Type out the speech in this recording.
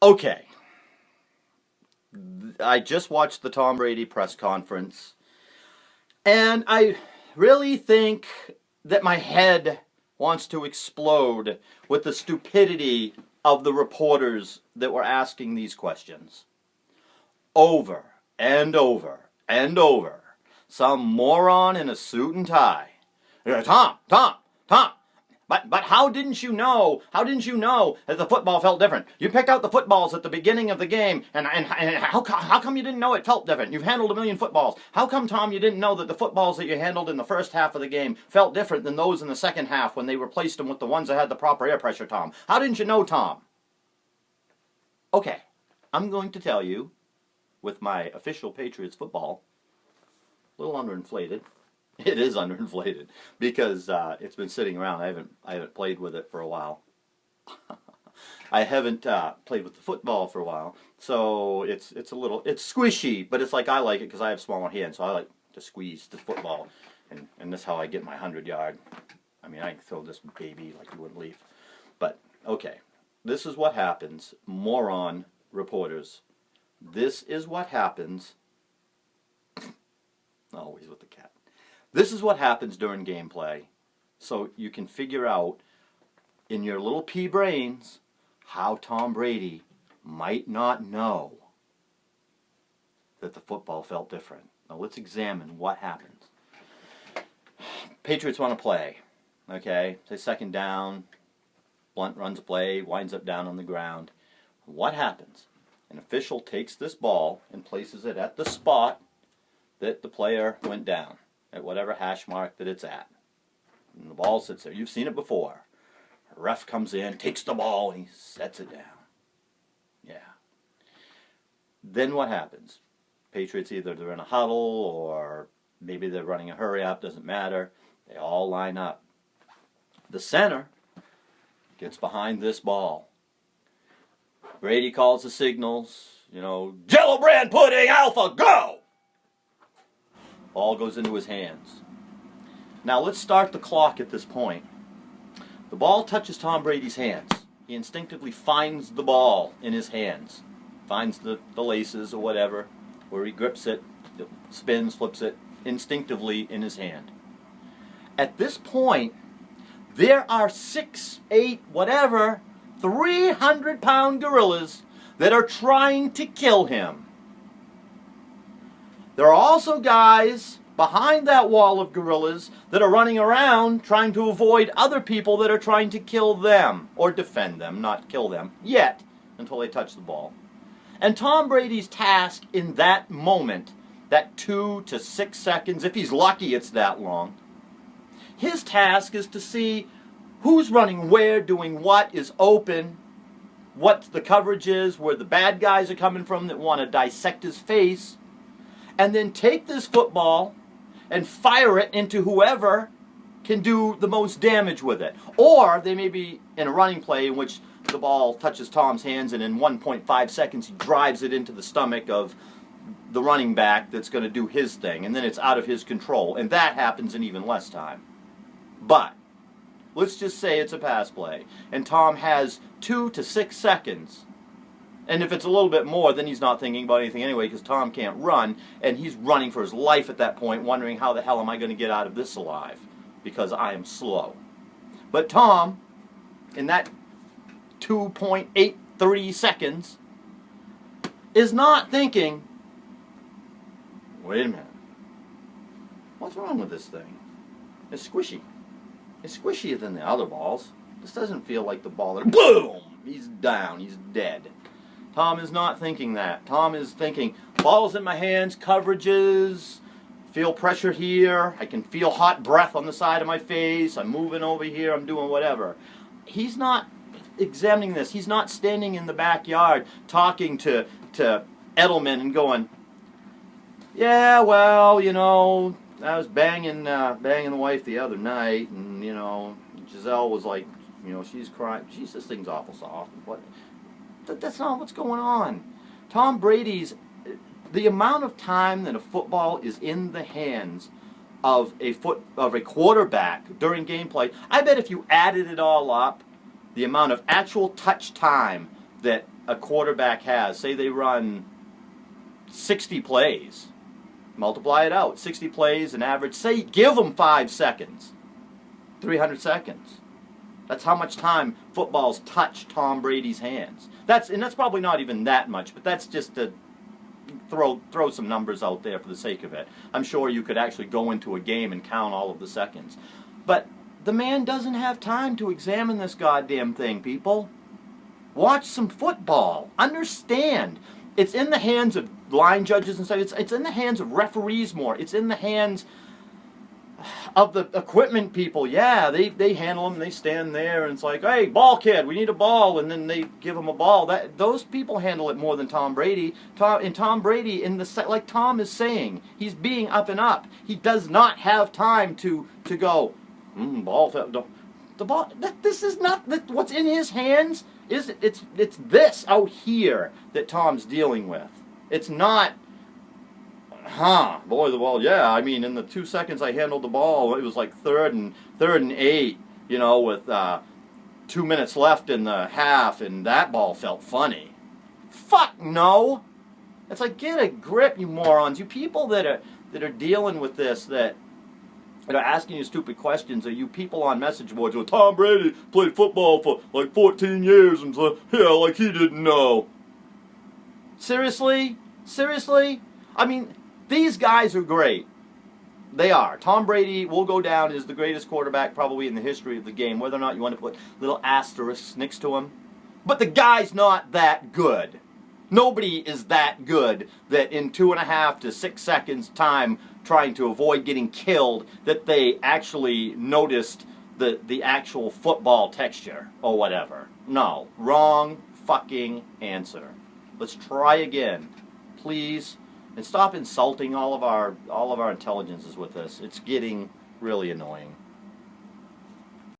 Okay, I just watched the Tom Brady press conference, and I really think that my head wants to explode with the stupidity of the reporters that were asking these questions. Over and over and over. Some moron in a suit and tie. Tom, but how didn't you know? How didn't you know that the football felt different? You picked out the footballs at the beginning of the game, and how come you didn't know it felt different? You've handled a million footballs. How come, Tom, you didn't know that the footballs that you handled in the first half of the game felt different than those in the second half when they replaced them with the ones that had the proper air pressure, Tom? How didn't you know, Tom? Okay, I'm going to tell you, with my official Patriots football, a little underinflated. It is underinflated because it's been sitting around. I haven't played with it for a while. I haven't played with the football for a while, so it's squishy, but it's like I like it because I have smaller hands, so I like to squeeze the football, and that's how I get my 100-yard. I mean, I can throw this baby like you wouldn't believe. But okay, this is what happens, moron reporters. This is what happens. Always with the cat. This is what happens during gameplay, so you can figure out in your little pea brains how Tom Brady might not know that the football felt different. Now let's examine what happens. Patriots want to play, okay? Say second down, Blunt runs a play, winds up down on the ground. What happens? An official takes this ball and places it at the spot that the player went down, at whatever hash mark that it's at. And the ball sits there. You've seen it before. A ref comes in, takes the ball, and he sets it down. Yeah. Then what happens? Patriots, either they're in a huddle or maybe they're running a hurry up, doesn't matter. They all line up. The center gets behind this ball. Brady calls the signals, Jello Brand Pudding, Alpha, go! Ball goes into his hands. Now let's start the clock at this point. The ball touches Tom Brady's hands. He instinctively finds the ball in his hands. Finds the laces or whatever, where he grips it, spins, flips it, instinctively in his hand. At this point, there are 6, 8, whatever, 300-pound gorillas that are trying to kill him. There are also guys behind that wall of gorillas that are running around trying to avoid other people that are trying to kill them, or defend them, not kill them, yet, until they touch the ball. And Tom Brady's task in that moment, that 2 to 6 seconds, if he's lucky it's that long, his task is to see who's running where, doing what, is open, what the coverage is, where the bad guys are coming from that want to dissect his face, and then take this football and fire it into whoever can do the most damage with it. Or they may be in a running play in which the ball touches Tom's hands and in 1.5 seconds he drives it into the stomach of the running back that's going to do his thing, and then it's out of his control, and that happens in even less time. But let's just say it's a pass play, and Tom has 2 to 6 seconds. And if it's a little bit more, then he's not thinking about anything anyway, because Tom can't run, and he's running for his life at that point, wondering how the hell am I going to get out of this alive, because I am slow. But Tom, in that 2.83 seconds, is not thinking, wait a minute, what's wrong with this thing? It's squishy. It's squishier than the other balls. This doesn't feel like the ball that, boom, he's down, he's dead. Tom is not thinking that. Tom is thinking, ball's in my hands, coverages, feel pressure here, I can feel hot breath on the side of my face, I'm moving over here, I'm doing whatever. He's not examining this. He's not standing in the backyard talking to Edelman and going, yeah, well, I was banging the wife the other night, and, Giselle was like, she's crying. Jeez, this thing's awful soft. What? That's not what's going on. Tom Brady's, the amount of time that a football is in the hands of a quarterback during gameplay, I bet if you added it all up, the amount of actual touch time that a quarterback has, say they run 60 plays, multiply it out, 60 plays, an average, say give them 5 seconds, 300 seconds. That's how much time footballs touch Tom Brady's hands. That's probably not even that much, but that's just to throw some numbers out there for the sake of it. I'm sure you could actually go into a game and count all of the seconds. But the man doesn't have time to examine this goddamn thing, people. Watch some football. Understand. It's in the hands of line judges and stuff. It's in the hands of referees more. It's in the hands of the equipment people. Yeah, they handle them. They stand there and it's like, hey, ball kid, we need a ball, and then they give them a ball. Those people handle it more than Tom Brady. Tom Brady, like Tom is saying, he's being up and up. He does not have time to go. Ball. The ball. This is not what's in his hands. It's this out here that Tom's dealing with. It's not. Boy, the ball. Yeah, I mean, in the 2 seconds I handled the ball, it was like third and 8. You know, with 2 minutes left in the half, and that ball felt funny. Fuck no. It's like, get a grip, you morons. You people that are dealing with this, that are asking you stupid questions, are you people on message boards with Tom Brady played football for like 14 years and so, yeah, like he didn't know. Seriously? Seriously? I mean, these guys are great. They are. Tom Brady will go down as the greatest quarterback probably in the history of the game, whether or not you want to put little asterisks next to him. But the guy's not that good. Nobody is that good that in 2.5 to 6 seconds time trying to avoid getting killed that they actually noticed the actual football texture or whatever. No. Wrong fucking answer. Let's try again. Please. And stop insulting all of our intelligences with this. It's getting really annoying.